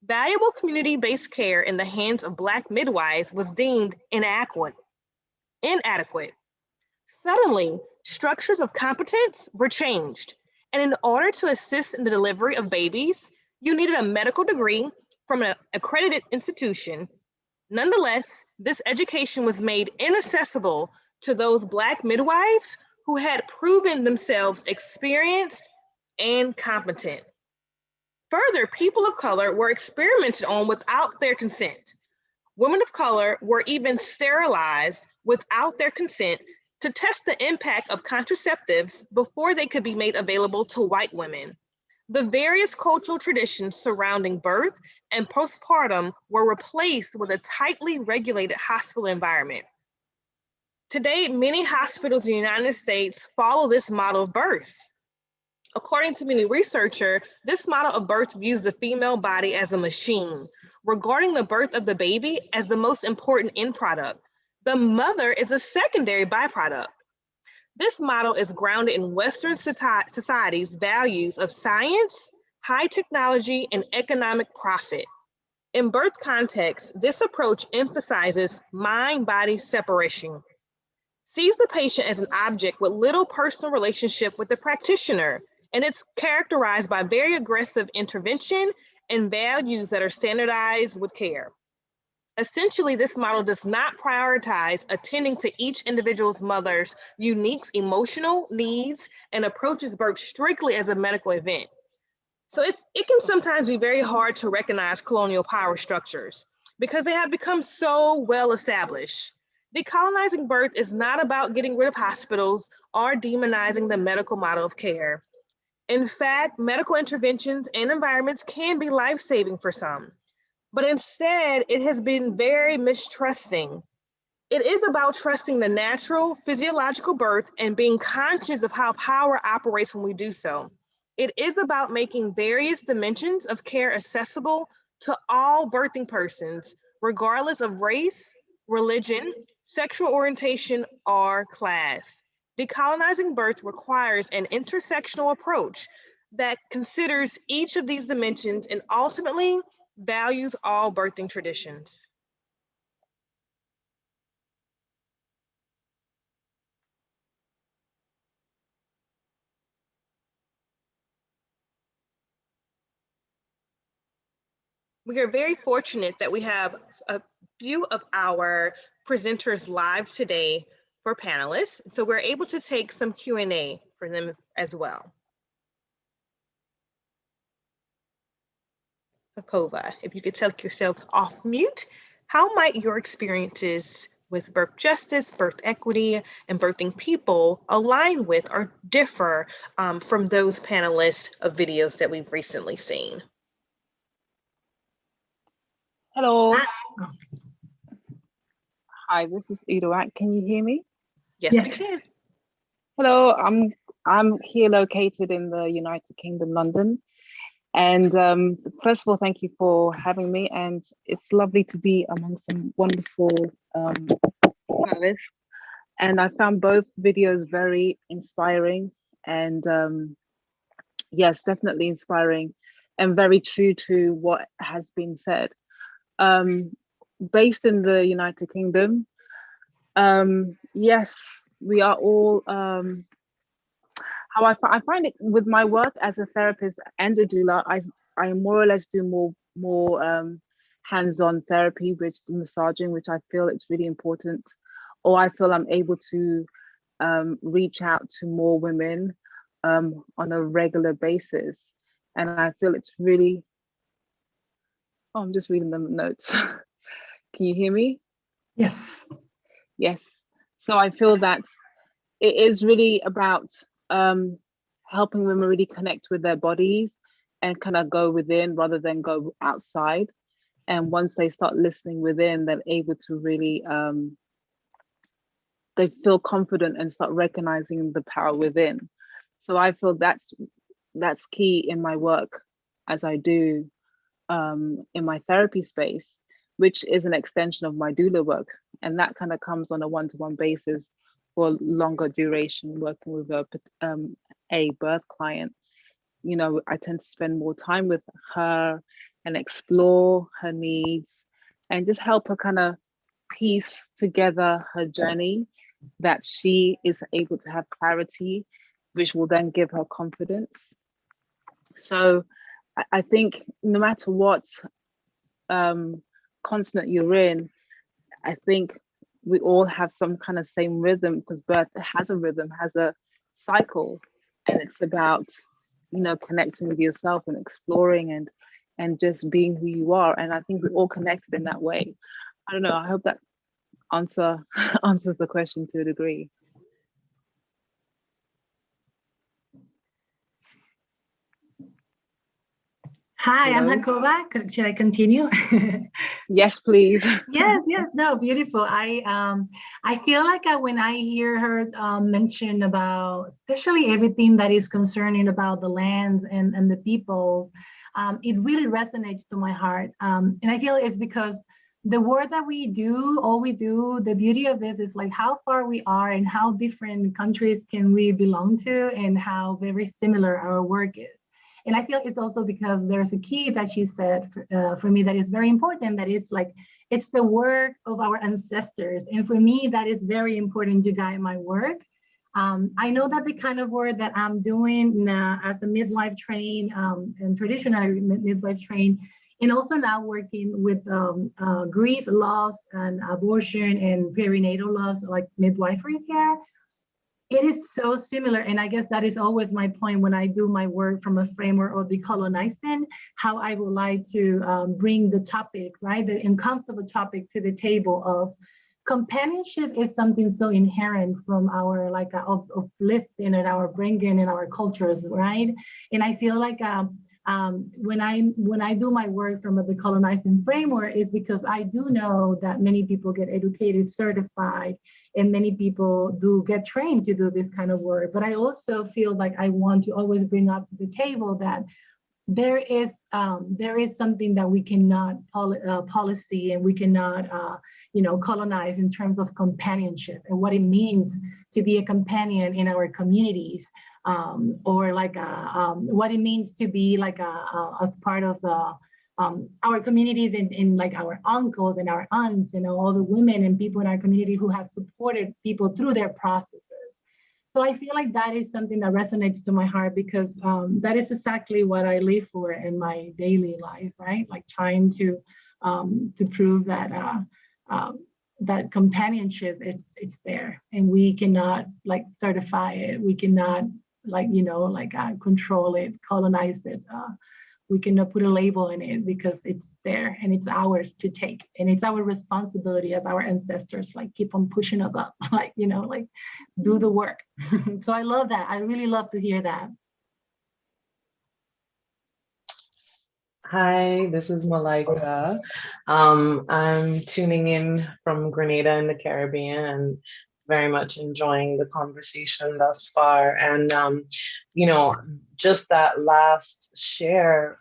Valuable community-based care in the hands of Black midwives was deemed inadequate. Suddenly, structures of competence were changed, and in order to assist in the delivery of babies, you needed a medical degree from an accredited institution. Nonetheless, this education was made inaccessible to those Black midwives who had proven themselves experienced and competent. Further, people of color were experimented on without their consent. Women of color were even sterilized without their consent to test the impact of contraceptives before they could be made available to white women. The various cultural traditions surrounding birth and postpartum were replaced with a tightly regulated hospital environment. Today, many hospitals in the United States follow this model of birth. According to many researchers, this model of birth views the female body as a machine, regarding the birth of the baby as the most important end product. The mother is a secondary byproduct. This model is grounded in Western society's values of science, high technology, and economic profit. In birth context, this approach emphasizes mind-body separation, sees the patient as an object with little personal relationship with the practitioner, and it's characterized by very aggressive intervention and values that are standardized with care. Essentially, this model does not prioritize attending to each individual's mother's unique emotional needs and approaches birth strictly as a medical event. So it can sometimes be very hard to recognize colonial power structures because they have become so well established. Decolonizing birth is not about getting rid of hospitals or demonizing the medical model of care. In fact, medical interventions and environments can be life-saving for some, but instead it has been very mistrusting. It is about trusting the natural physiological birth and being conscious of how power operates when we do so. It is about making various dimensions of care accessible to all birthing persons, regardless of race, religion, sexual orientation, or class. Decolonizing birth requires an intersectional approach that considers each of these dimensions and ultimately values all birthing traditions. We are very fortunate that we have a few of our presenters live today for panelists, so we're able to take some Q&A for them as well. Popova, if you could take yourselves off mute, how might your experiences with birth justice, birth equity, and birthing people align with or differ from those panelists of videos that we've recently seen? Hello. Hi, this is Idoak. Can you hear me? Yes, we can. Hello, I'm here located in the United Kingdom, London. And first of all, thank you for having me. And it's lovely to be among some wonderful panelists. And I found both videos very inspiring and yes, definitely inspiring and very true to what has been said. Based in the United Kingdom, yes, we are all, how I find it with my work as a therapist and a doula, I more or less do more hands-on therapy, which is massaging, which I feel it's really important, or I feel I'm able to reach out to more women on a regular basis. And I feel it's really, oh, I'm just reading the notes. Can you hear me? Yes. Yes. So I feel that it is really about helping women really connect with their bodies and kind of go within rather than go outside. And once they start listening within, they're able to really, they feel confident and start recognizing the power within. So I feel that's key in my work as I do in my therapy space, which is an extension of my doula work. And that kind of comes on a one-to-one basis for longer duration working with a birth client. You know, I tend to spend more time with her and explore her needs and just help her kind of piece together her journey, that she is able to have clarity, which will then give her confidence. So I think no matter what continent you're in, I think we all have some kind of same rhythm, because birth has a rhythm, has a cycle, and it's about, you know, connecting with yourself and exploring and just being who you are. And I think we're all connected in that way. I don't know. I hope that answers the question to a degree. Hi, I'm Hello? Hakova. Should I continue? Yes, please. Yes, no, beautiful. I feel like when I hear her mention about, especially everything that is concerning about the lands and the people, it really resonates to my heart. And I feel it's because the work that we do, all we do, the beauty of this is like how far we are and how different countries can we belong to and how very similar our work is. And I feel it's also because there's a key that she said for me that is very important, that is like, it's the work of our ancestors. And for me, that is very important to guide my work. I know that the kind of work that I'm doing as a midwife trained and traditional midwife trained, and also now working with grief loss and abortion and perinatal loss, like midwifery care, it is so similar. And I guess that is always my point when I do my work from a framework of decolonizing, how I would like to bring the topic, right, the uncomfortable topic to the table of companionship is something so inherent from our like uplifting and our bringing in our cultures, right? And I feel like when I do my work from a decolonizing framework is because I do know that many people get educated, certified, and many people do get trained to do this kind of work. But I also feel like I want to always bring up to the table that there is something that we cannot policy and we cannot colonize in terms of companionship and what it means to be a companion in our communities, or like what it means to be like as part of the our communities in like our uncles and our aunts and all the women and people in our community who have supported people through their processes. So I feel like that is something that resonates to my heart because that is exactly what I live for in my daily life, right? Like trying to prove that that companionship, it's there, and we cannot like certify it. We cannot like control it, colonize it. We cannot put a label in it because it's there and it's ours to take, and it's our responsibility as our ancestors like keep on pushing us up, like do the work. So I love that. I really love to hear that. Hi, this is Malaika. I'm tuning in from Grenada in the Caribbean and very much enjoying the conversation thus far. And, just that last share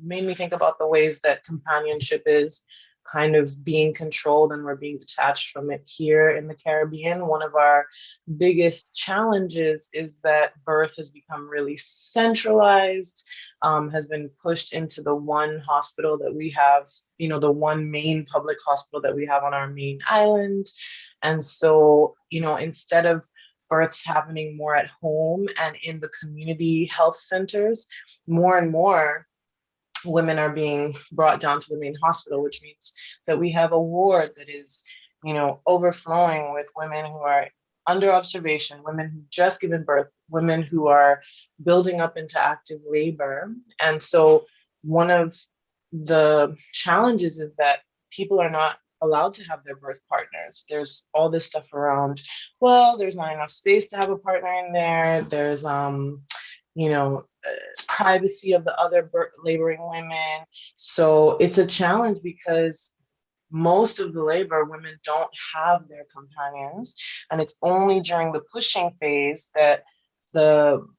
made me think about the ways that companionship is kind of being controlled and we're being detached from it here in the Caribbean. One of our biggest challenges is that birth has become really centralized, has been pushed into the one hospital that we have, the one main public hospital that we have on our main island. And so, instead of births happening more at home and in the community health centers, more and more women are being brought down to the main hospital, which means that we have a ward that is, overflowing with women who are under observation, women who've just given birth, women who are building up into active labor. And so one of the challenges is that people are not allowed to have their birth partners. There's all this stuff around, well, there's not enough space to have a partner in there. There's, privacy of the other laboring women. So it's a challenge because most of the labor, women don't have their companions. And it's only during the pushing phase that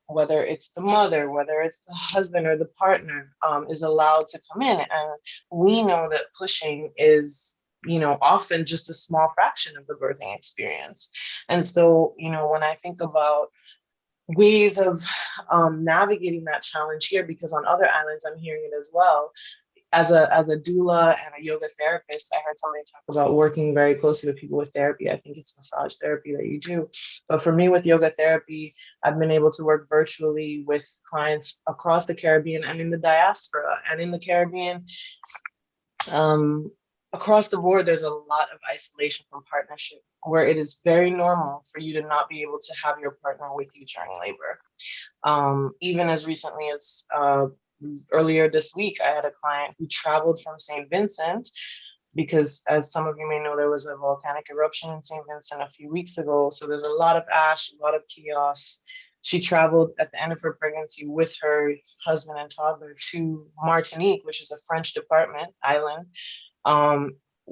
whether it's the mother, whether it's the husband or the partner, is allowed to come in. And we know that pushing is, often just a small fraction of the birthing experience. And so, when I think about ways of navigating that challenge here, because on other islands I'm hearing it as well. As a doula and a yoga therapist, I heard somebody talk about working very closely with people with therapy. I think it's massage therapy that you do. But for me, with yoga therapy, I've been able to work virtually with clients across the Caribbean and in the diaspora. And in the Caribbean, across the board, there's a lot of isolation from partnership, where it is very normal for you to not be able to have your partner with you during labor. Even as recently as earlier this week, I had a client who traveled from St. Vincent because, as some of you may know, there was a volcanic eruption in St. Vincent a few weeks ago. So there's a lot of ash, a lot of chaos. She traveled at the end of her pregnancy with her husband and toddler to Martinique, which is a French department island,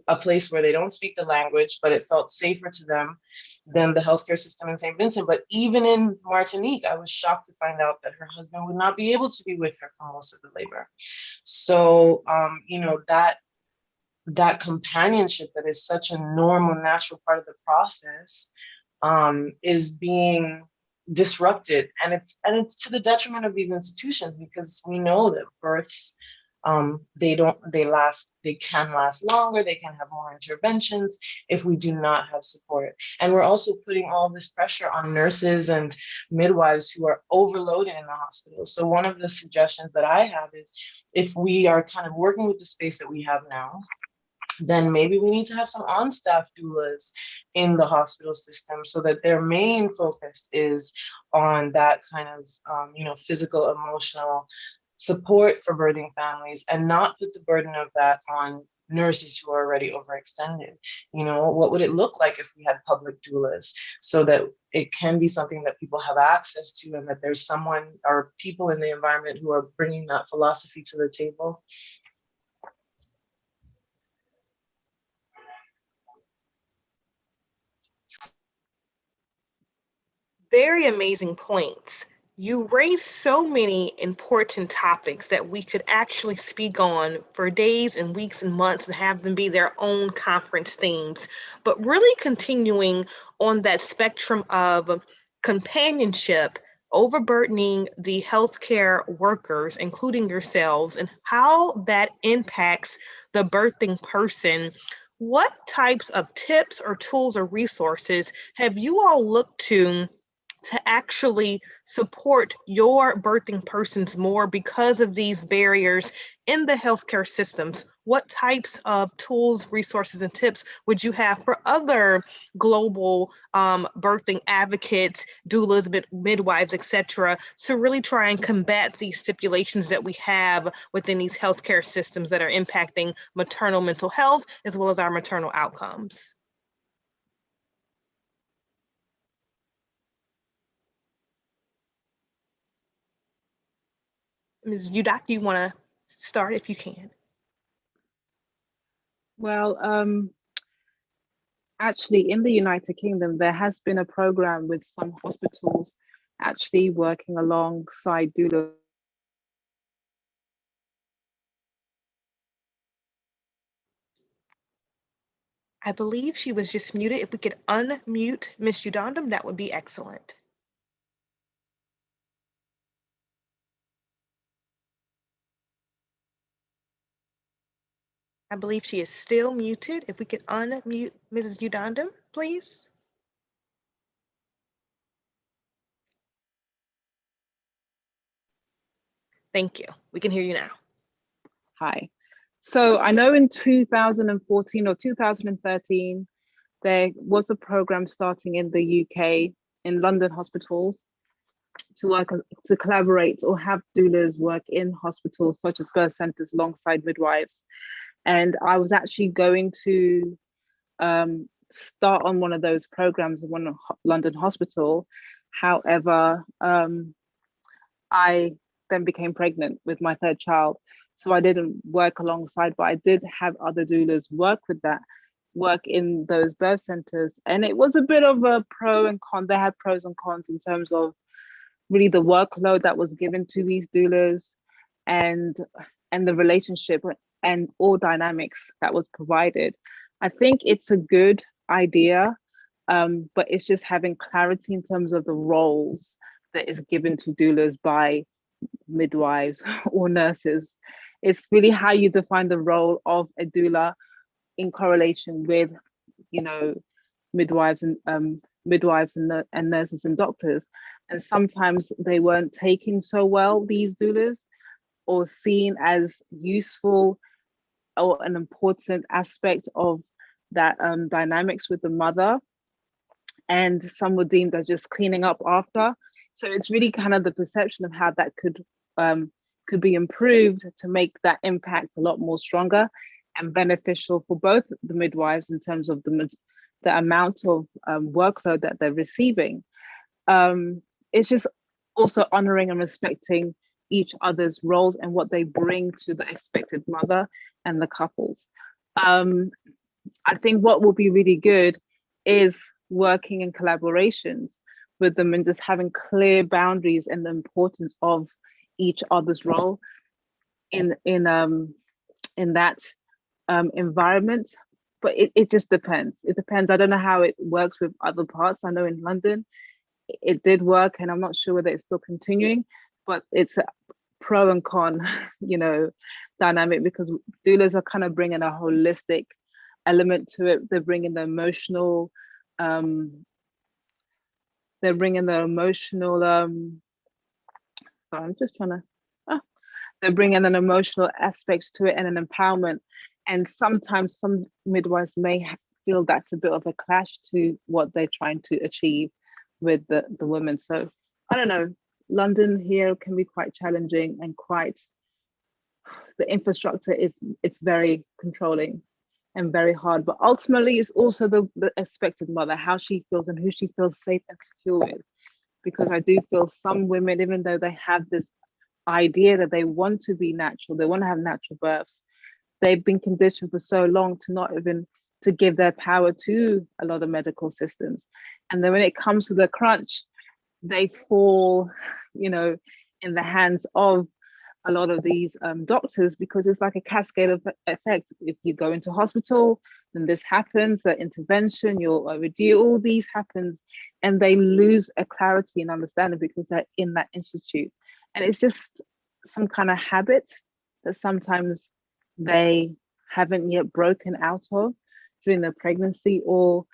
a place where they don't speak the language, but it felt safer to them than the healthcare system in St. Vincent. But even in Martinique, I was shocked to find out that her husband would not be able to be with her for most of the labor. So, you know, that companionship that is such a normal, natural part of the process is being disrupted, and it's to the detriment of these institutions, because we know that births, they can last longer, they can have more interventions if we do not have support. And we're also putting all this pressure on nurses and midwives who are overloaded in the hospital. So one of the suggestions that I have is, if we are kind of working with the space that we have now, then maybe we need to have some on-staff doulas in the hospital system, so that their main focus is on that kind of, you know, physical, emotional support for birthing families, and not put the burden of that on nurses who are already overextended. You know, what would it look like if we had public doulas, so that it can be something that people have access to, and that there's someone or people in the environment who are bringing that philosophy to the table? Very amazing points. You raised so many important topics that we could actually speak on for days and weeks and months and have them be their own conference themes. But really continuing on that spectrum of companionship, overburdening the healthcare workers, including yourselves, and how that impacts the birthing person. What types of tips or tools or resources have you all looked to actually support your birthing persons more because of these barriers in the healthcare systems? What types of tools, resources, and tips would you have for other global birthing advocates, doulas, midwives, etc., to really try and combat these stipulations that we have within these healthcare systems that are impacting maternal mental health as well as our maternal outcomes? Ms. Udak, you want to start if you can? Well, actually, in the United Kingdom, there has been a program with some hospitals actually working alongside doula. I believe she was just muted. If we could unmute Ms. Udandam, that would be excellent. I believe she is still muted. If we could unmute Mrs. Udandam, please. Thank you. We can hear you now. Hi. So I know in 2014 or 2013, there was a program starting in the UK in London hospitals to collaborate or have doulas work in hospitals such as birth centers alongside midwives. And I was actually going to start on one of those programs in one London hospital. However, I then became pregnant with my third child. So I didn't work alongside, but I did have other doulas work in those birth centers. And it was a bit of a pro and con. They had pros and cons in terms of really the workload that was given to these doulas and the relationship and all dynamics that was provided. I think it's a good idea, but it's just having clarity in terms of the roles that is given to doulas by midwives or nurses. It's really how you define the role of a doula in correlation with, you know, midwives and nurses and doctors. And sometimes they weren't taken so well, these doulas, or seen as useful or an important aspect of that dynamics with the mother. And some were deemed as just cleaning up after. So it's really kind of the perception of how that could be improved to make that impact a lot more stronger and beneficial for both the midwives in terms of the amount of workload that they're receiving. It's just also honoring and respecting each other's roles and what they bring to the expected mother and the couples. I think what will be really good is working in collaborations with them and just having clear boundaries and the importance of each other's role in that environment. But it just depends. It depends. I don't know how it works with other parts. I know in London it did work, and I'm not sure whether it's still continuing, but it's a pro and con, you know, dynamic, because doulas are kind of bringing a holistic element to it. They're bringing the emotional, sorry, I'm just trying to, they're bringing an emotional aspect to it and an empowerment. And sometimes some midwives may feel that's a bit of a clash to what they're trying to achieve with the women. So I don't know, London here can be quite challenging and quite, the infrastructure it's very controlling and very hard, but ultimately it's also the expected mother, how she feels and who she feels safe and secure with. Because I do feel some women, even though they have this idea that they want to be natural, they want to have natural births, they've been conditioned for so long to not even to give their power to a lot of medical systems. And then when it comes to the crunch, they fall, you know, in the hands of a lot of these doctors, because it's like a cascade of effect. If you go into hospital, then this happens, the intervention, you'll overdue, all these happens, and they lose a clarity and understanding because they're in that institute. And it's just some kind of habit that sometimes they haven't yet broken out of during their pregnancy, or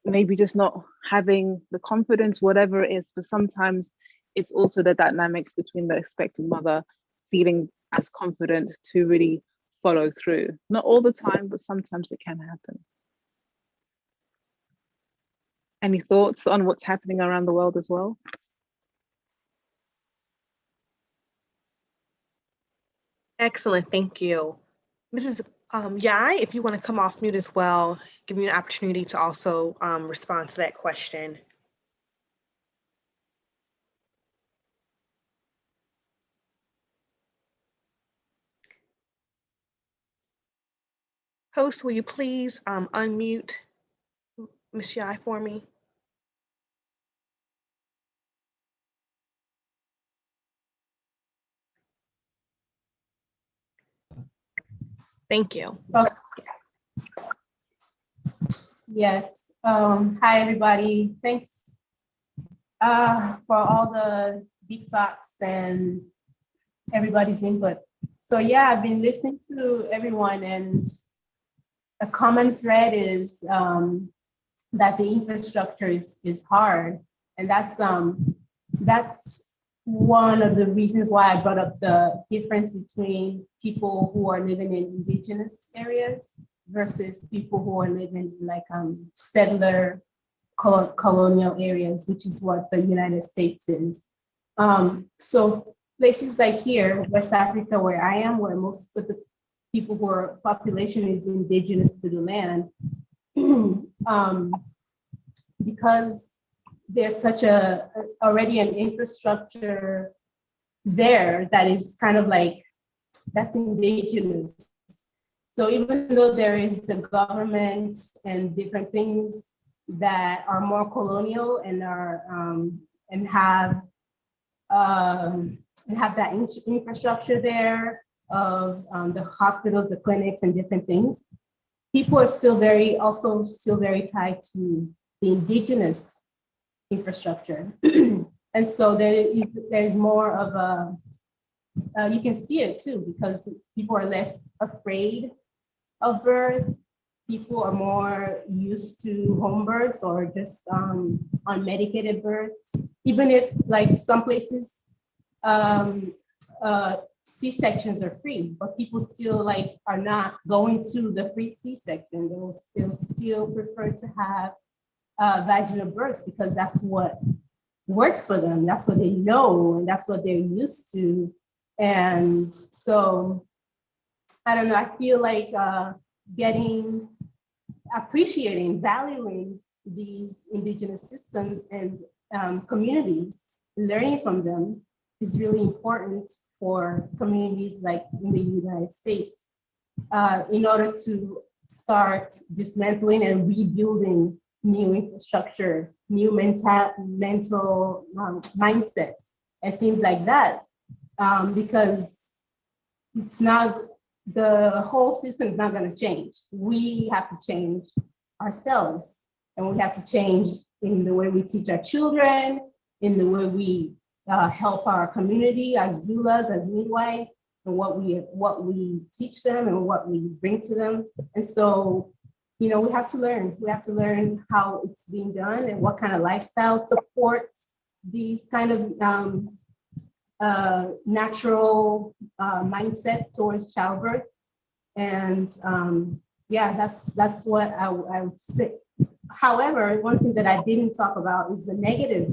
maybe just not having the confidence, whatever it is. But sometimes it's also the dynamics between the expected mother feeling as confident to really follow through. Not all the time, but sometimes it can happen. Any thoughts on what's happening around the world as well? Excellent, thank you. Mrs. Yai, if you want to come off mute as well, give me an opportunity to also respond to that question. Host, will you please unmute Ms. Yai for me? Thank you. Yes. Hi, everybody. Thanks for all the deep thoughts and everybody's input. So yeah, I've been listening to everyone, and a common thread is that the infrastructure is hard, and that's one of the reasons why I brought up the difference between people who are living in indigenous areas versus people who are living like settler colonial areas, which is what the United States is. So places like here, West Africa, where I am, where most of the people who are population is indigenous to the land, because there's such already an infrastructure there that is kind of like, that's indigenous. So even though there is the government and different things that are more colonial and are and have that infrastructure there of the hospitals, the clinics, and different things, people are still very tied to the indigenous infrastructure. And so there's more of a, you can see it too, because people are less afraid of birth. People are more used to home births or just unmedicated births. Even if like some places, C-sections are free, but people still like are not going to the free C-section. They'll still prefer to have vaginal births because that's what works for them. That's what they know, and that's what they're used to. And so, I don't know, I feel like appreciating, valuing these indigenous systems and communities, learning from them is really important for communities like in the United States in order to start dismantling and rebuilding new infrastructure, new mental mindsets and things like that. Because it's not, the whole system is not going to change. We have to change ourselves, and we have to change in the way we teach our children, in the way we help our community as doulas, as midwives, and what we teach them and what we bring to them. And so, you know, we have to learn. We have to learn how it's being done and what kind of lifestyle supports these kind of natural mindsets towards childbirth. And yeah, that's what I would say. However, one thing that I didn't talk about is the negative.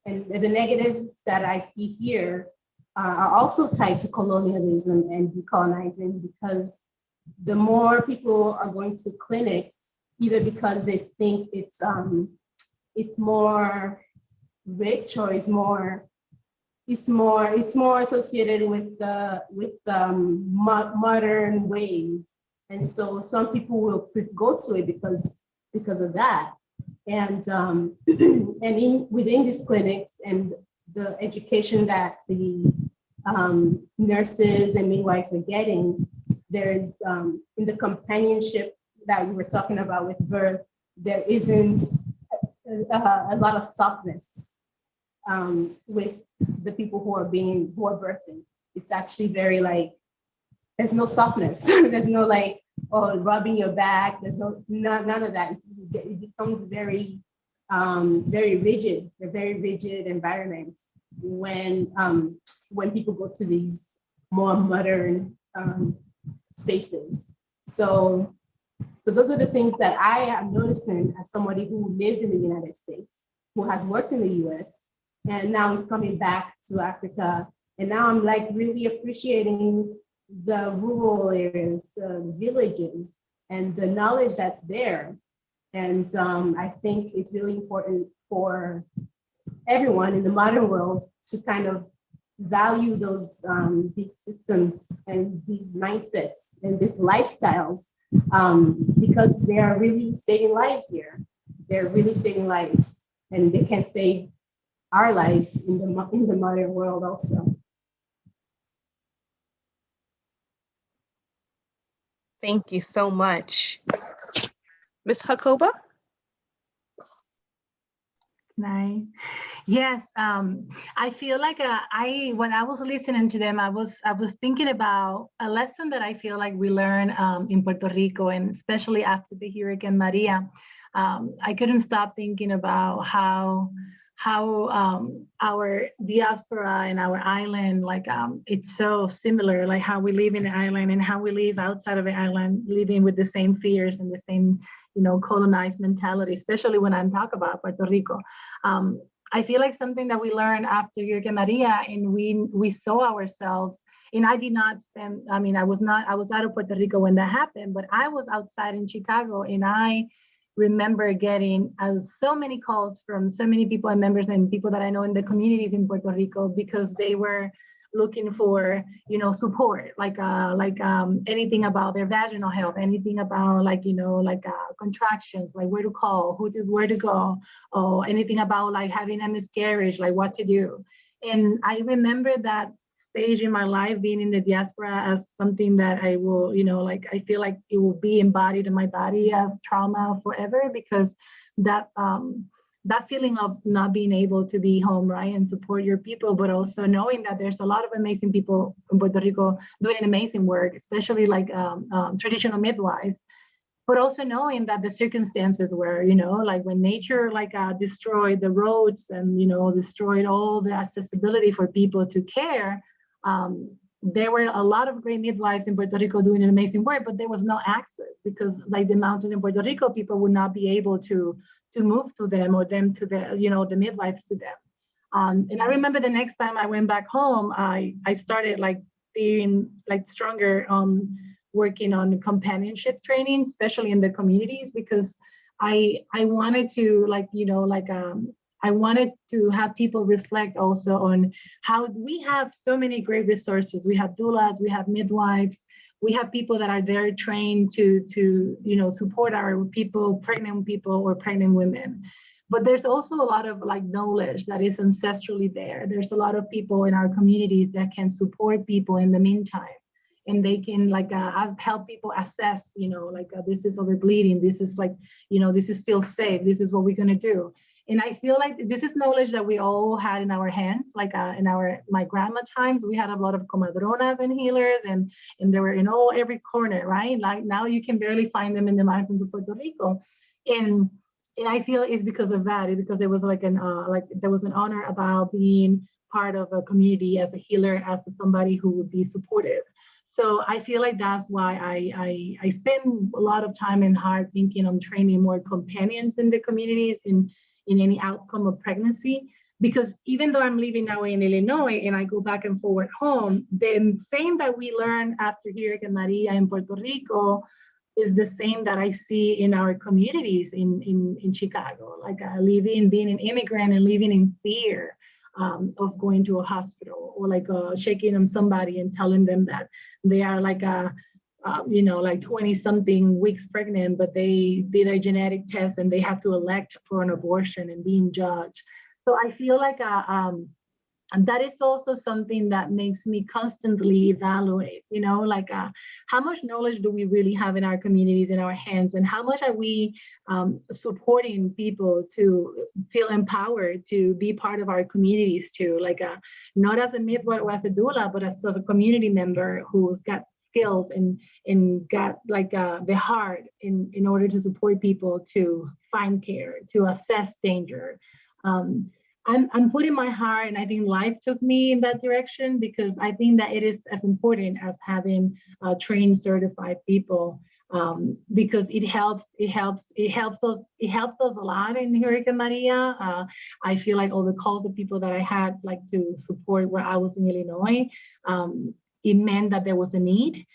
And the negatives that I see here are also tied to colonialism and decolonizing, because the more people are going to clinics, either because they think it's more rich or it's more associated with modern ways, and so some people will go to it because of that. And within these clinics and the education that the nurses and midwives are getting, there's in the companionship that we were talking about with birth, there isn't a lot of softness with the people who are birthing. It's actually very like, there's no softness. There's no like, oh, rubbing your back. There's none of that. It becomes very, very rigid. They're very rigid environments when people go to these more modern spaces. So those are the things that I am noticing as somebody who lived in the United States, who has worked in the US, and now is coming back to Africa. And now I'm like really appreciating the rural areas, the villages, and the knowledge that's there. And I think it's really important for everyone in the modern world to kind of value these systems and these mindsets and these lifestyles, because they are really saving lives here. They're really saving lives, and they can save our lives in the modern world also. Thank you so much. Ms. Hakoba? Yes, I feel like when I was listening to them, I was thinking about a lesson that I feel like we learned in Puerto Rico, and especially after the Hurricane Maria. I couldn't stop thinking about how our diaspora and our island, like it's so similar, like how we live in the island and how we live outside of the island, living with the same fears and the same, colonized mentality, especially when I'm talking about Puerto Rico. I feel like something that we learned after Hurricane Maria, and we saw ourselves, and I did not spend, I was out of Puerto Rico when that happened, but I was outside in Chicago, and I remember getting so many calls from so many people and members and people that I know in the communities in Puerto Rico, because they were looking for, support, like anything about their vaginal health, anything about contractions, like where to call, where to go, or anything about like having a miscarriage, like what to do. And I remember that stage in my life being in the diaspora as something that I will, I feel like it will be embodied in my body as trauma forever, because that that feeling of not being able to be home, right, and support your people, but also knowing that there's a lot of amazing people in Puerto Rico doing amazing work, especially like traditional midwives, but also knowing that the circumstances were, like when nature destroyed the roads and, destroyed all the accessibility for people to care, there were a lot of great midwives in Puerto Rico doing an amazing work, but there was no access because like the mountains in Puerto Rico, people would not be able to move to them or them to the, the midwives to them. And I remember the next time I went back home, I started like being like stronger working on companionship training, especially in the communities, because I wanted to I wanted to have people reflect also on how we have so many great resources. We have doulas, we have midwives, we have people that are there trained to support our people, pregnant people or pregnant women. But there's also a lot of like knowledge that is ancestrally there. There's a lot of people in our communities that can support people in the meantime. And they can help people assess, this is overbleeding, this is this is still safe, this is what we're gonna do. And I feel like this is knowledge that we all had in our hands, my grandma times, we had a lot of comadronas and healers and they were in every corner, right? Like now you can barely find them in the mountains of Puerto Rico. And I feel it's because of that, because there was there was an honor about being part of a community as a healer, as somebody who would be supportive. So I feel like that's why I spend a lot of time and heart thinking on training more companions in the communities in any outcome of pregnancy. Because even though I'm living now in Illinois and I go back and forward home, the same that we learn after Hurricane Maria in Puerto Rico is the same that I see in our communities in Chicago, being an immigrant and living in fear of going to a hospital or checking on somebody and telling them that they are 20 something weeks pregnant, but they did a genetic test and they have to elect for an abortion and being judged. So I feel like and that is also something that makes me constantly evaluate, how much knowledge do we really have in our communities, in our hands, and how much are we supporting people to feel empowered to be part of our communities too, not as a midwife or as a doula, but as a community member who's got skills and got the heart in order to support people to find care, to assess danger. I'm putting my heart, and I think life took me in that direction because I think that it is as important as having trained, certified people because it helps us a lot in Hurricane Maria. I feel like all the calls of people that I had to support where I was in Illinois, it meant that there was a need,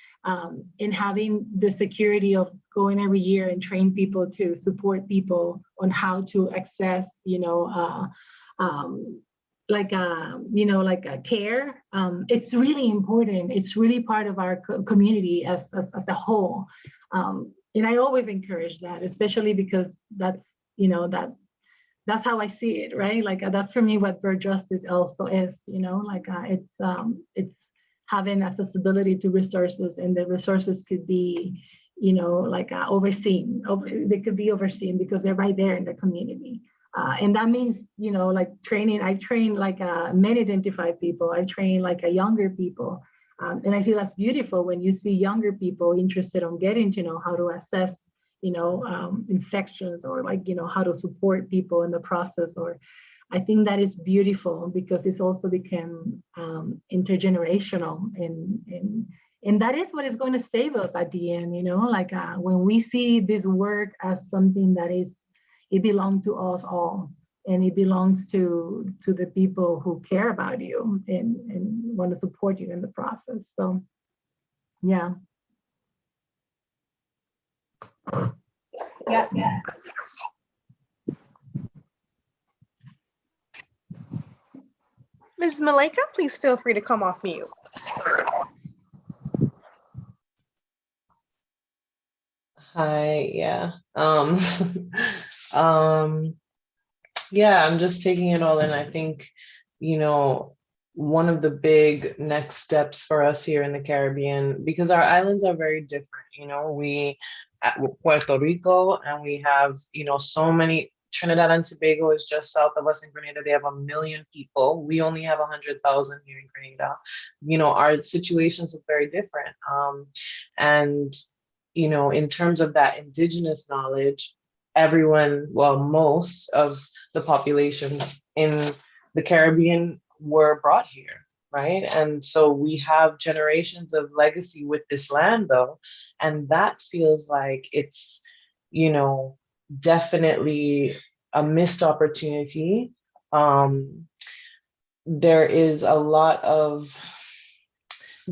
in having the security of going every year and train people to support people on how to access, care. It's really important. It's really part of our community as a whole. And I always encourage that, especially because that's that's how I see it, right? That's for me what birth justice also is, it's having accessibility to resources, and the resources could be, overseen. They could be overseen because they're right there in the community. And that means, training. I train men identified people. I train younger people. And I feel that's beautiful when you see younger people interested on getting to know how to assess, infections or how to support people in the process. Or I think that is beautiful because it's also become intergenerational, and that is what is going to save us at the end. When we see this work as something that it belongs to us all, and it belongs to the people who care about you and want to support you in the process. So, yeah. Yeah. Ms. Maleka, please feel free to come off mute. Hi, yeah. Yeah, I'm just taking it all in. I think, one of the big next steps for us here in the Caribbean, because our islands are very different, we at Puerto Rico, and we have, so many Trinidad and Tobago is just south of us in Grenada. They have 1 million people. We only have 100,000 here in Grenada. You know, our situations are very different. And, you know, in terms of that indigenous knowledge, everyone, well, most of the populations in the Caribbean were brought here, right? And so we have generations of legacy with this land, though, and that feels like it's, you know, definitely a missed opportunity. There is a lot of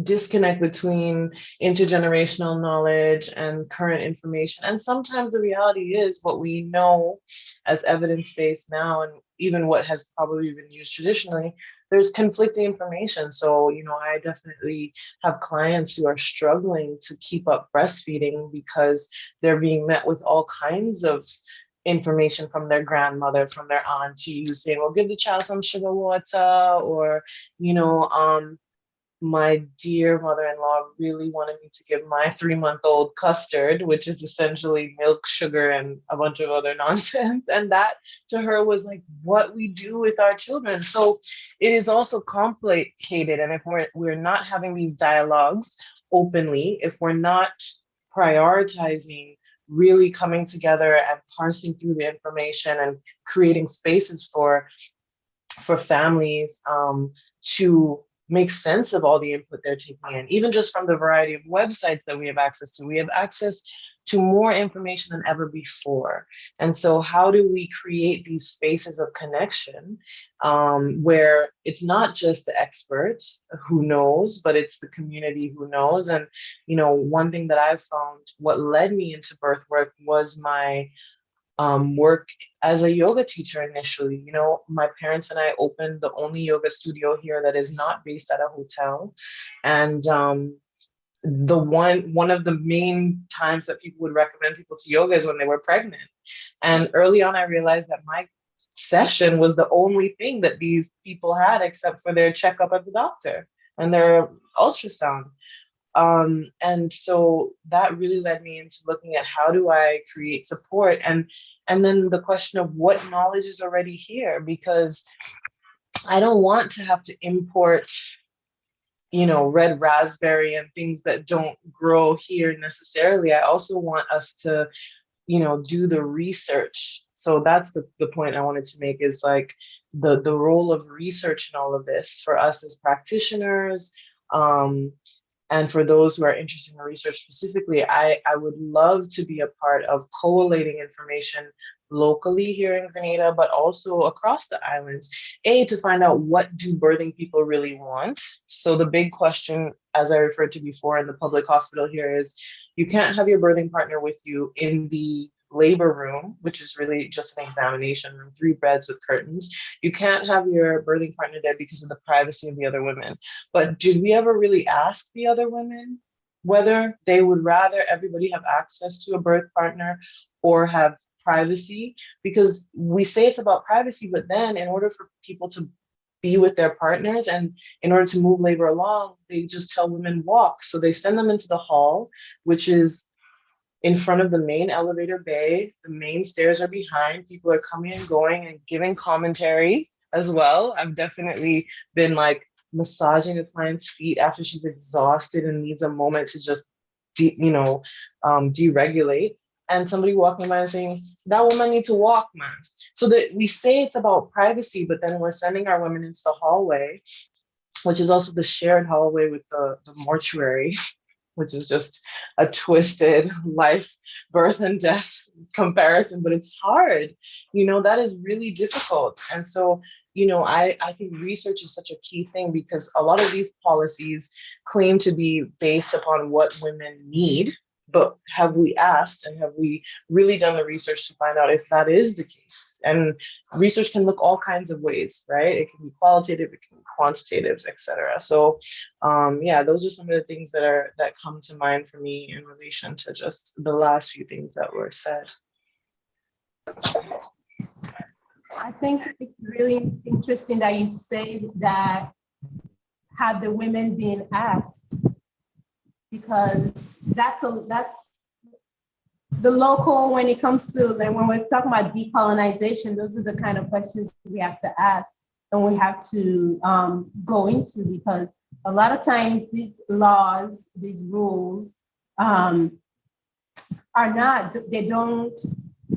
disconnect between intergenerational knowledge and current information. And sometimes the reality is what we know as evidence-based now, and even what has probably been used traditionally, there's conflicting information. So, you know, I definitely have clients who are struggling to keep up breastfeeding because they're being met with all kinds of information from their grandmother, from their auntie, who's saying, well, give the child some sugar water, or, you know, my dear mother-in-law really wanted me to give my 3-month-old custard, which is essentially milk, sugar, and a bunch of other nonsense. And that to her was like what we do with our children. So it is also complicated. And if we're not having these dialogues openly, if we're not prioritizing really coming together and parsing through the information and creating spaces for families to make sense of all the input they're taking in, even just from the variety of websites that we have access to. We have access to more information than ever before. And so how do we create these spaces of connection where it's not just the experts who knows, but it's the community who knows? And, you know, one thing that I've found, what led me into birth work was my work as a yoga teacher initially. You know, my parents and I opened the only yoga studio here that is not based at a hotel. And the one of the main times that people would recommend people to yoga is when they were pregnant. And early on, I realized that my session was the only thing that these people had except for their checkup at the doctor and their ultrasound. And so that really led me into looking at how do I create support, and then the question of what knowledge is already here, because I don't want to have to import, you know, red raspberry and things that don't grow here necessarily. I also want us to, you know, do the research. So that's the point I wanted to make, is like the role of research in all of this for us as practitioners. And for those who are interested in research specifically, I would love to be a part of collating information locally here in Grenada, but also across the islands, to find out what do birthing people really want. So the big question, as I referred to before in the public hospital here, is you can't have your birthing partner with you in the labor room, which is really just an examination room, 3 beds with curtains. You can't have your birthing partner there because of the privacy of the other women. But did we ever really ask the other women whether they would rather everybody have access to a birth partner or have privacy? Because we say it's about privacy, but then in order for people to be with their partners and in order to move labor along, they just tell women walk. So they send them into the hall, which is in front of the main elevator bay. The main stairs are behind. People are coming and going and giving commentary as well. I've definitely been like massaging a client's feet after she's exhausted and needs a moment to just, deregulate. And somebody walking by and saying, that woman needs to walk, man. So that we say it's about privacy, but then we're sending our women into the hallway, which is also the shared hallway with the mortuary, which is just a twisted life, birth and death comparison, but it's hard. You know, that is really difficult. And so, you know, I think research is such a key thing, because a lot of these policies claim to be based upon what women need, but have we asked and have we really done the research to find out if that is the case? And research can look all kinds of ways, right? It can be qualitative, it can be quantitative, etc. So yeah, those are some of the things that come to mind for me in relation to just the last few things that were said. I think it's really interesting that you say that had the women been asked, because the local, when it comes to, like, when we're talking about decolonization, those are the kind of questions we have to ask and we have to go into, because a lot of times these laws, these rules are not, they don't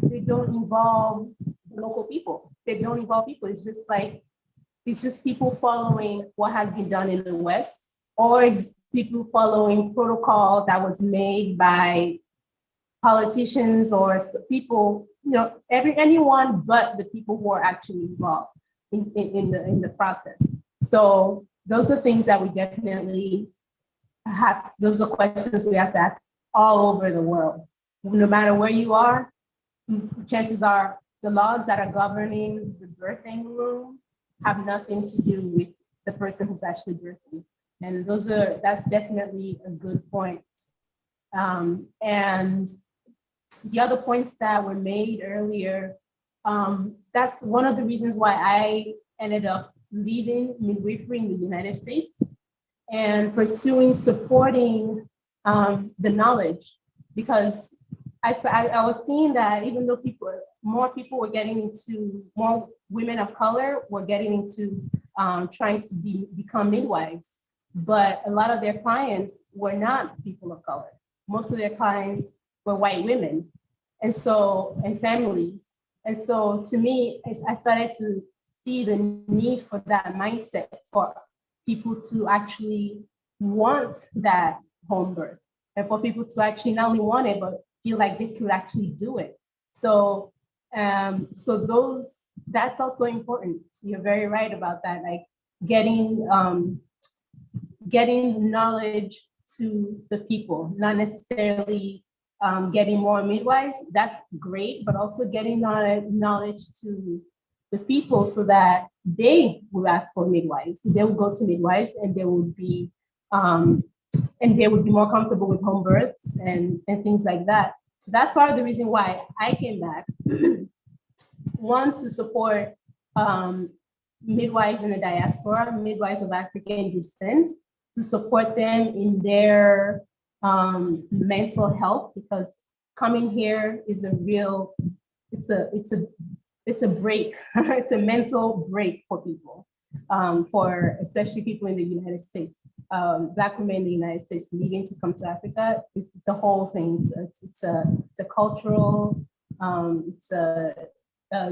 involve the local people. They don't involve people. It's just people following what has been done in the West, or it's people following protocol that was made by politicians or people, anyone but the people who are actually involved in the process. So those are things that we definitely have, those are questions we have to ask all over the world. No matter where you are, chances are the laws that are governing the birthing room have nothing to do with the person who's actually birthing. And that's definitely a good point. And the other points that were made earlier, that's one of the reasons why I ended up leaving midwifery in the United States and supporting the knowledge, because I was seeing that even though more women of color were getting into trying to become midwives, but a lot of their clients were not people of color. Most of their clients were white women, and families. And so to me, I started to see the need for that mindset for people to actually want that home birth, and for people to actually not only want it, but feel like they could actually do it. So that's also important. You're very right about that. Like getting knowledge to the people, not necessarily getting more midwives. That's great, but also getting knowledge to the people so that they will ask for midwives. They will go to midwives, and they would be more comfortable with home births and things like that. So that's part of the reason why I came back. One, to support midwives in the diaspora, midwives of African descent, to support them in their mental health, because coming here is it's a break. It's a mental break for people, for especially people in the United States. Black women in the United States leaving to come to Africa, it's a whole thing. It's a cultural, it's a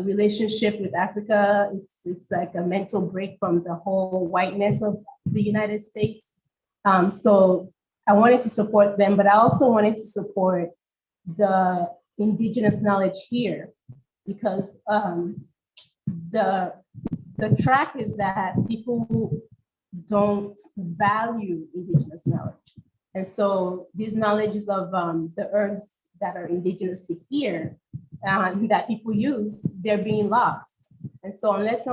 relationship with Africa. It's like a mental break from the whole whiteness of the United States. So I wanted to support them, but I also wanted to support the indigenous knowledge here, because the track is that people don't value indigenous knowledge. And so these knowledges of the herbs that are indigenous to here, that people use, they're being lost. And so unless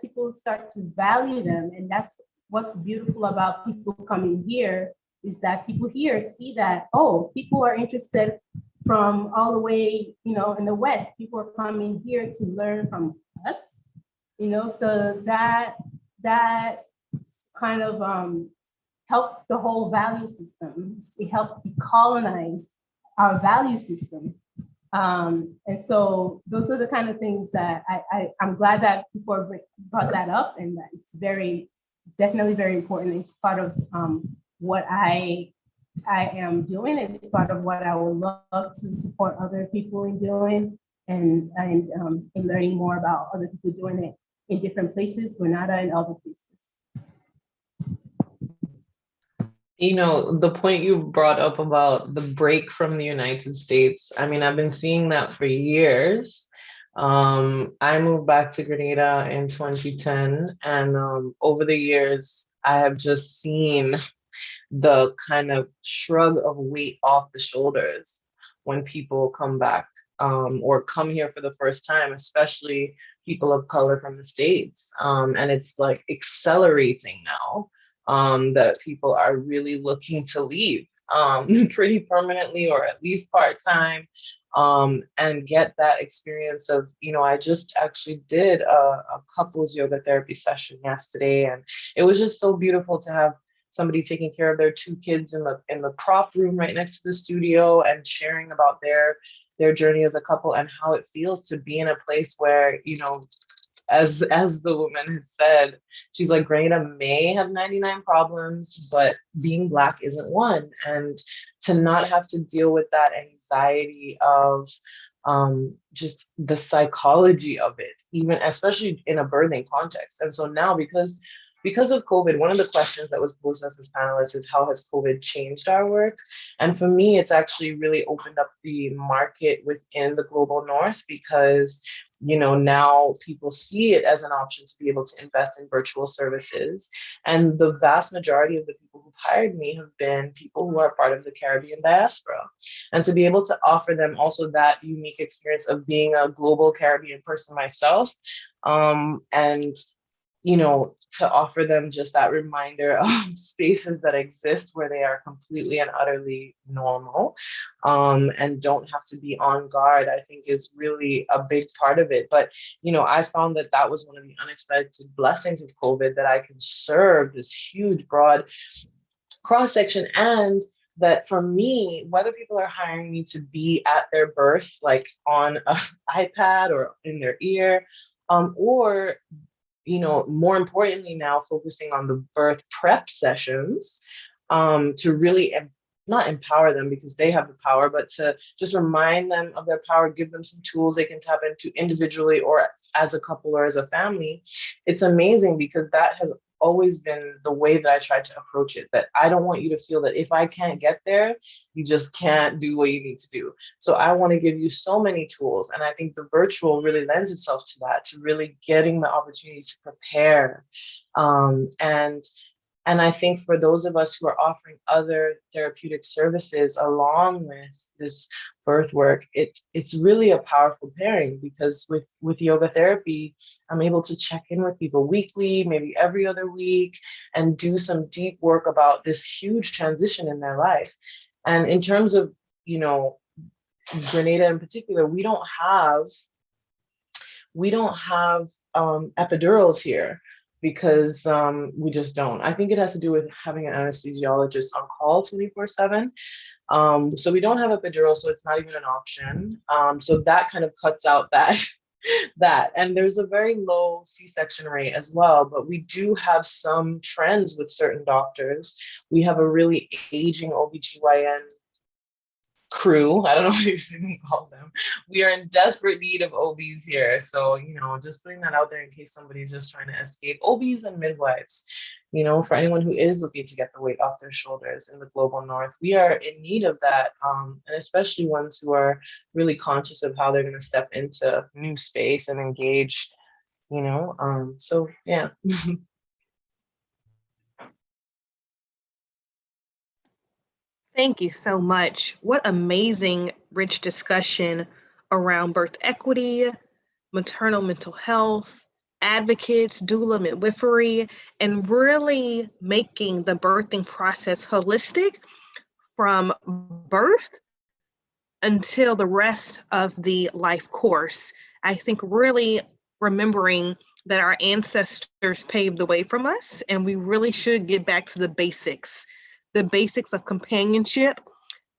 people start to value them, and that's what's beautiful about people coming here, is that people here see that, oh, people are interested from all the way, in the West, people are coming here to learn from us, so that kind of helps the whole value system. It helps decolonize our value system. And so those are the kind of things that I'm glad that people brought that up, and that it's definitely very important. It's part of what I am doing. It's part of what I would love to support other people in doing, and in learning more about other people doing it in different places, Grenada and other places. The point you brought up about the break from the United States, I mean, I've been seeing that for years. I moved back to Grenada in 2010, and over the years, I have just seen the kind of shrug of weight off the shoulders when people come back, or come here for the first time, especially people of color from the States. And it's like accelerating now. That people are really looking to leave pretty permanently, or at least part-time, and get that experience of, I just actually did a couples yoga therapy session yesterday, and it was just so beautiful to have somebody taking care of their 2 kids in the prop room right next to the studio and sharing about their journey as a couple and how it feels to be in a place where, you know, as the woman has said, she's like, Grenada may have 99 problems, but being Black isn't one. And to not have to deal with that anxiety of just the psychology of it, even especially in a birthing context. And so now, because of COVID, one of the questions that was posed us as panelists is, how has COVID changed our work? And for me, it's actually really opened up the market within the global North, because, you know, now people see it as an option to be able to invest in virtual services. And the vast majority of the people who've hired me have been people who are part of the Caribbean diaspora. And to be able to offer them also that unique experience of being a global Caribbean person myself, and, you know, to offer them just that reminder of spaces that exist where they are completely and utterly normal, and don't have to be on guard, I think is really a big part of it. But, you know, I found that that was one of the unexpected blessings of COVID, that I can serve this huge, broad cross-section, and that for me, whether people are hiring me to be at their birth, like on an iPad or in their ear, or, you know, more importantly now focusing on the birth prep sessions, to really not empower them because they have the power, but to just remind them of their power, give them some tools they can tap into individually or as a couple or as a family. It's amazing, because that has always been the way that I tried to approach it, that I don't want you to feel that if I can't get there, you just can't do what you need to do. So I want to give you so many tools. And I think the virtual really lends itself to that, to really getting the opportunity to prepare. And I think for those of us who are offering other therapeutic services along with this birth work, it's really a powerful pairing, because with yoga therapy, I'm able to check in with people weekly, maybe every other week, and do some deep work about this huge transition in their life. And in terms of, you know, Grenada in particular, we don't have epidurals here, because we just don't. I think it has to do with having an anesthesiologist on call 24/7. So we don't have epidural, so it's not even an option. So that kind of cuts out that. And there's a very low C-section rate as well, but we do have some trends with certain doctors. We have a really aging OBGYN crew. I don't know what you can call them. We are in desperate need of OBs here. So, you know, just putting that out there in case somebody's just trying to escape. OBs and midwives, you know, for anyone who is looking to get the weight off their shoulders in the global North, we are in need of that. And especially ones who are really conscious of how they're going to step into new space and engage, you know. So yeah. Thank you so much. What amazing, rich discussion around birth equity, maternal mental health, advocates, doula, midwifery, and really making the birthing process holistic from birth until the rest of the life course. I think really remembering that our ancestors paved the way from us, and we really should get back to the basics of companionship,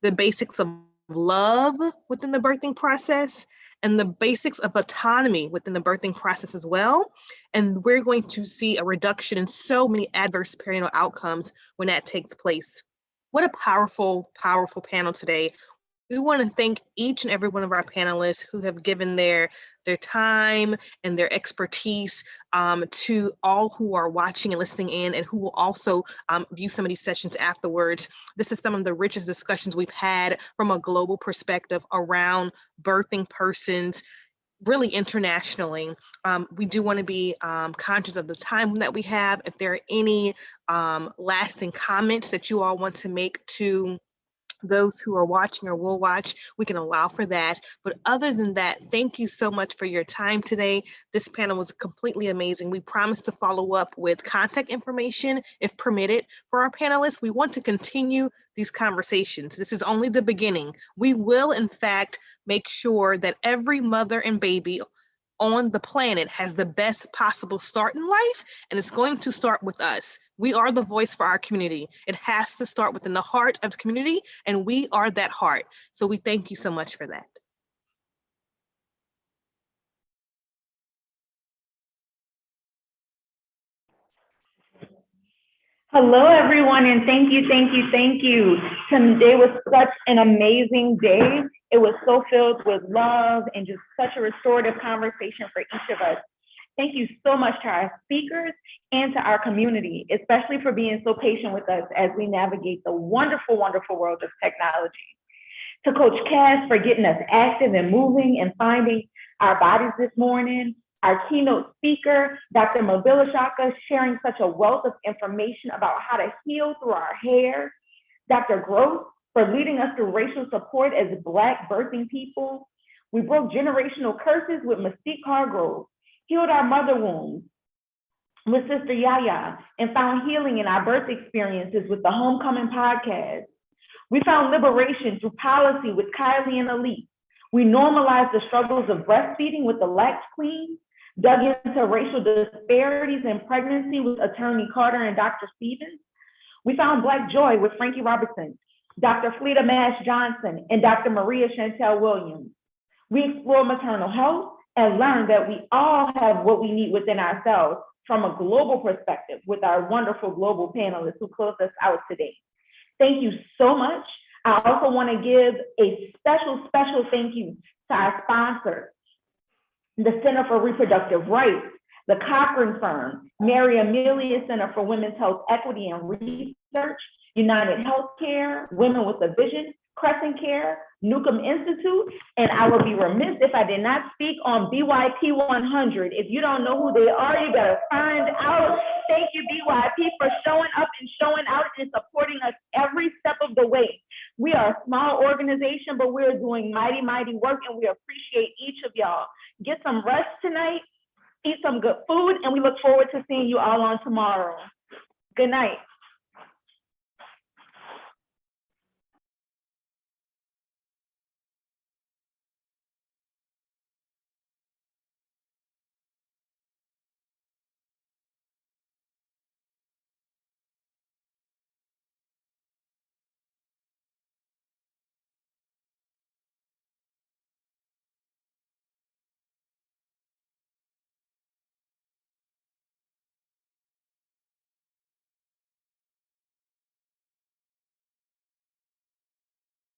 the basics of love within the birthing process, and the basics of autonomy within the birthing process as well. And we're going to see a reduction in so many adverse perinatal outcomes when that takes place. What a powerful, powerful panel today. We want to thank each and every one of our panelists who have given their time and their expertise to all who are watching and listening in, and who will also view some of these sessions afterwards. This is some of the richest discussions we've had from a global perspective around birthing persons, really internationally. We do want to be conscious of the time that we have. If there are any lasting comments that you all want to make to those who are watching or will watch, we can allow for that. But other than that, thank you so much for your time today. This panel was completely amazing. We promise to follow up with contact information, if permitted, for our panelists. We want to continue these conversations. This is only the beginning. We will, in fact, make sure that every mother and baby on the planet has the best possible start in life, and it's going to start with us. We are the voice for our community. It has to start within the heart of the community, and we are that heart. So we thank you so much for that. Hello, everyone, and thank you. Today was such an amazing day. It was so filled with love and just such a restorative conversation for each of us. Thank you so much to our speakers and to our community, especially for being so patient with us as we navigate the wonderful, wonderful world of technology. To Coach Cass for getting us active and moving and finding our bodies this morning. Our keynote speaker, Dr. Mobila Shaka, sharing such a wealth of information about how to heal through our hair. Dr. Gross for leading us through racial support as Black birthing people. We broke generational curses with Mystique Hargrove, healed our mother wounds with Sister Yaya, and found healing in our birth experiences with the Homecoming podcast. We found liberation through policy with Kylie and Elite. We normalized the struggles of breastfeeding with the Lax Queen, dug into racial disparities in pregnancy with Attorney Carter and Dr. Stevens. We found Black joy with Frankie Robertson, Dr. Fleta Mash Johnson, and Dr. Maria Chantel Williams. We explored maternal health and learned that we all have what we need within ourselves from a global perspective with our wonderful global panelists who closed us out today. Thank you so much. I also want to give a special thank you to our sponsors, the Center for Reproductive Rights, the Cochrane Firm, Mary Amelia Center for Women's Health Equity and Research, United Healthcare, Women with a Vision, Crescent Care, Newcomb Institute, and I would be remiss if I did not speak on BYP 100. If you don't know who they are, you gotta find out. Thank you, BYP, for showing up and showing out and supporting us every step of the way. We are a small organization, but we're doing mighty, mighty work, and we appreciate each of y'all. Get some rest tonight, eat some good food, and we look forward to seeing you all on tomorrow. Good night.